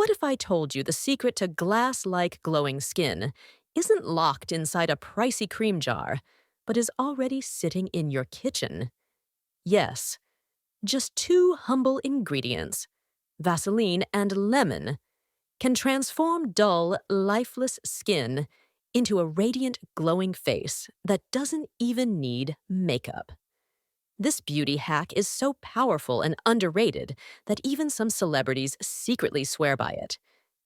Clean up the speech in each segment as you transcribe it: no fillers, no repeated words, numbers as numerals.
What if I told you the secret to glass-like glowing skin isn't locked inside a pricey cream jar, but is already sitting in your kitchen? Yes, just two humble ingredients, Vaseline and lemon, can transform dull, lifeless skin into a radiant, glowing face that doesn't even need makeup. This beauty hack is so powerful and underrated that even some celebrities secretly swear by it.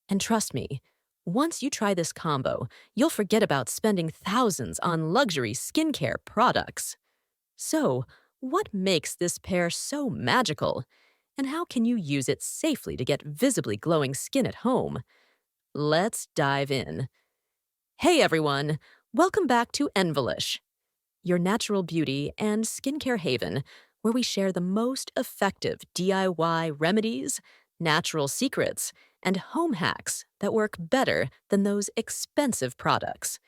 And trust me, once you try this combo, you'll forget about spending thousands on luxury skincare products. So, what makes this pair so magical? And how can you use it safely to get visibly glowing skin at home? Let's dive in. Hey everyone, welcome back to envilush, your natural beauty and skincare haven, where we share the most effective DIY remedies, natural secrets, and home hacks that work better than those expensive products.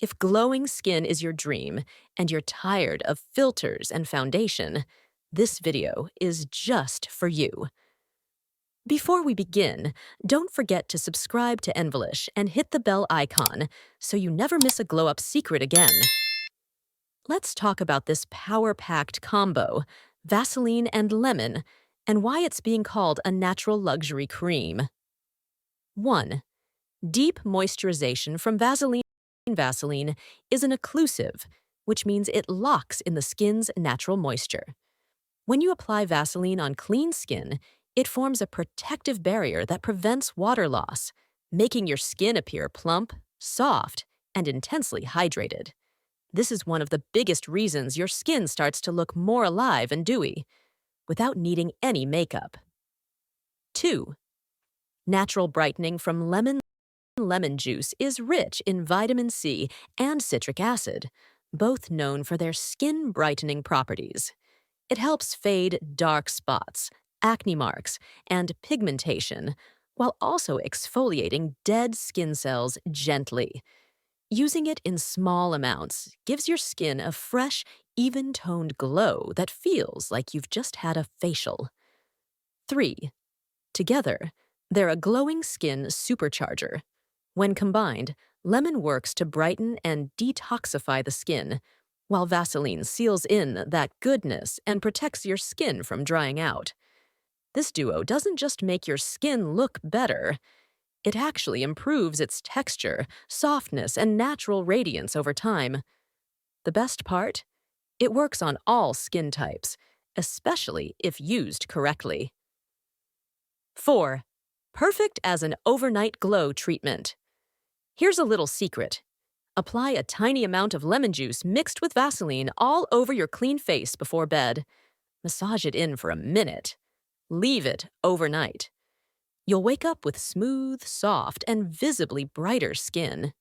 If glowing skin is your dream and you're tired of filters and foundation, this video is just for you. Before we begin, don't forget to subscribe to envilush and hit the bell icon so you never miss a glow-up secret again. Let's talk about this power-packed combo, Vaseline and lemon, and why it's being called a natural luxury cream. 1. Deep moisturization from Vaseline. Vaseline is an occlusive, which means it locks in the skin's natural moisture. When you apply Vaseline on clean skin, it forms a protective barrier that prevents water loss, making your skin appear plump, soft, and intensely hydrated. This is one of the biggest reasons your skin starts to look more alive and dewy, without needing any makeup. 2. Natural brightening from lemon. Lemon juice is rich in vitamin C and citric acid, both known for their skin-brightening properties. It helps fade dark spots, acne marks, and pigmentation, while also exfoliating dead skin cells gently. Using it in small amounts gives your skin a fresh, even-toned glow that feels like you've just had a facial. 3. Together, they're a glowing skin supercharger. When combined, lemon works to brighten and detoxify the skin, while Vaseline seals in that goodness and protects your skin from drying out. This duo doesn't just make your skin look better, it actually improves its texture, softness, and natural radiance over time. The best part? It works on all skin types, especially if used correctly. 4. Perfect as an overnight glow treatment. Here's a little secret. Apply a tiny amount of lemon juice mixed with Vaseline all over your clean face before bed. Massage it in for a minute. Leave it overnight. You'll wake up with smooth, soft, and visibly brighter skin.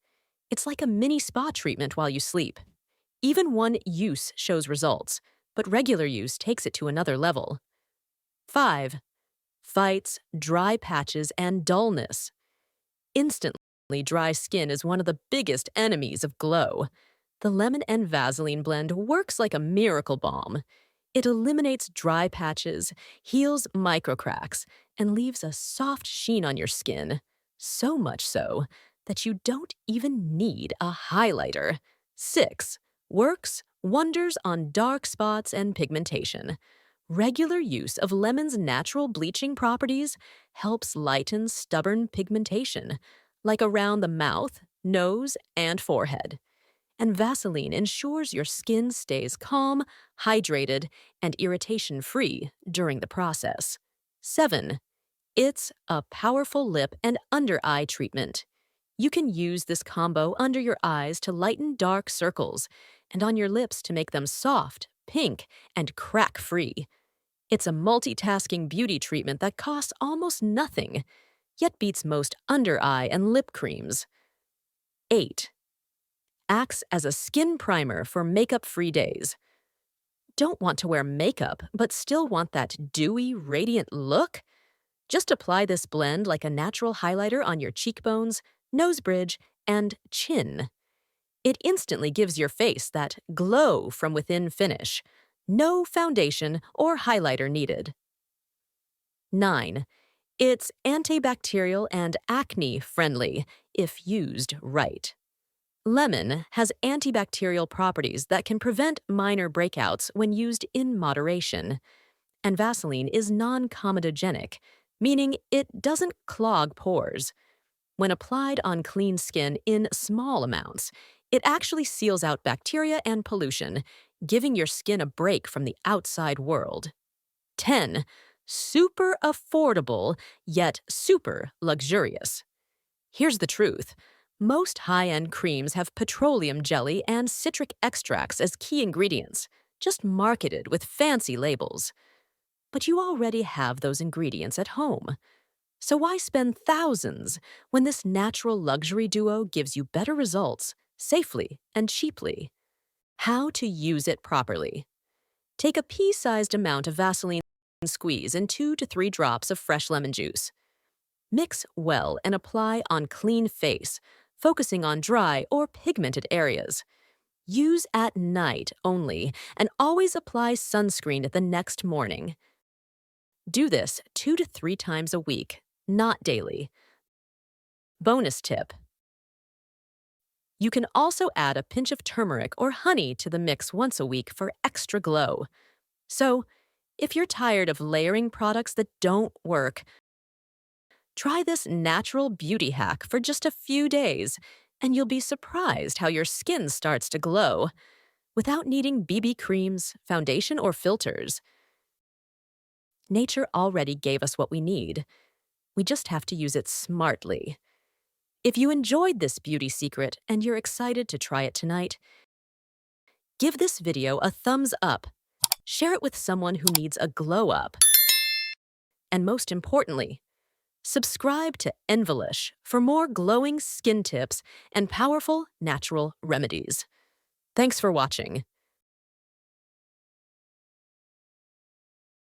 It's like a mini spa treatment while you sleep. Even one use shows results, but regular use takes it to another level. 5. Fights dry patches and dullness. Instantly dry skin is one of the biggest enemies of glow. The lemon and Vaseline blend works like a miracle balm. It eliminates dry patches, heals microcracks, and leaves a soft sheen on your skin. So much so that you don't even need a highlighter. 6. Works wonders on dark spots and pigmentation. Regular use of lemon's natural bleaching properties helps lighten stubborn pigmentation, like around the mouth, nose, and forehead. And Vaseline ensures your skin stays calm, hydrated, and irritation-free during the process. 7. It's a powerful lip and under-eye treatment. You can use this combo under your eyes to lighten dark circles, and on your lips to make them soft, pink, and crack-free. It's a multitasking beauty treatment that costs almost nothing, yet beats most under-eye and lip creams. 8. Acts as a skin primer for makeup-free days. Don't want to wear makeup, but still want that dewy, radiant look? Just apply this blend like a natural highlighter on your cheekbones, nose bridge, and chin. It instantly gives your face that glow from within finish. No foundation or highlighter needed. 9. It's antibacterial and acne-friendly if used right. Lemon has antibacterial properties that can prevent minor breakouts when used in moderation. And Vaseline is non-comedogenic, meaning it doesn't clog pores. When applied on clean skin in small amounts, it actually seals out bacteria and pollution, giving your skin a break from the outside world. 10. Super affordable, yet super luxurious. Here's the truth. Most high-end creams have petroleum jelly and citric extracts as key ingredients, just marketed with fancy labels. But you already have those ingredients at home. So why spend thousands when this natural luxury duo gives you better results, safely and cheaply? How to use it properly. Take a pea-sized amount of Vaseline and squeeze in 2 to 3 drops of fresh lemon juice. Mix well and apply on clean face, focusing on dry or pigmented areas. Use at night only and always apply sunscreen the next morning. Do this 2 to 3 times a week, not daily. Bonus tip. You can also add a pinch of turmeric or honey to the mix once a week for extra glow. So, if you're tired of layering products that don't work, try this natural beauty hack for just a few days, and you'll be surprised how your skin starts to glow without needing BB creams, foundation, or filters. Nature already gave us what we need. We just have to use it smartly. If you enjoyed this beauty secret and you're excited to try it tonight, give this video a thumbs up. Share it with someone who needs a glow up. And most importantly, subscribe to envilush for more glowing skin tips and powerful natural remedies. Thanks for watching.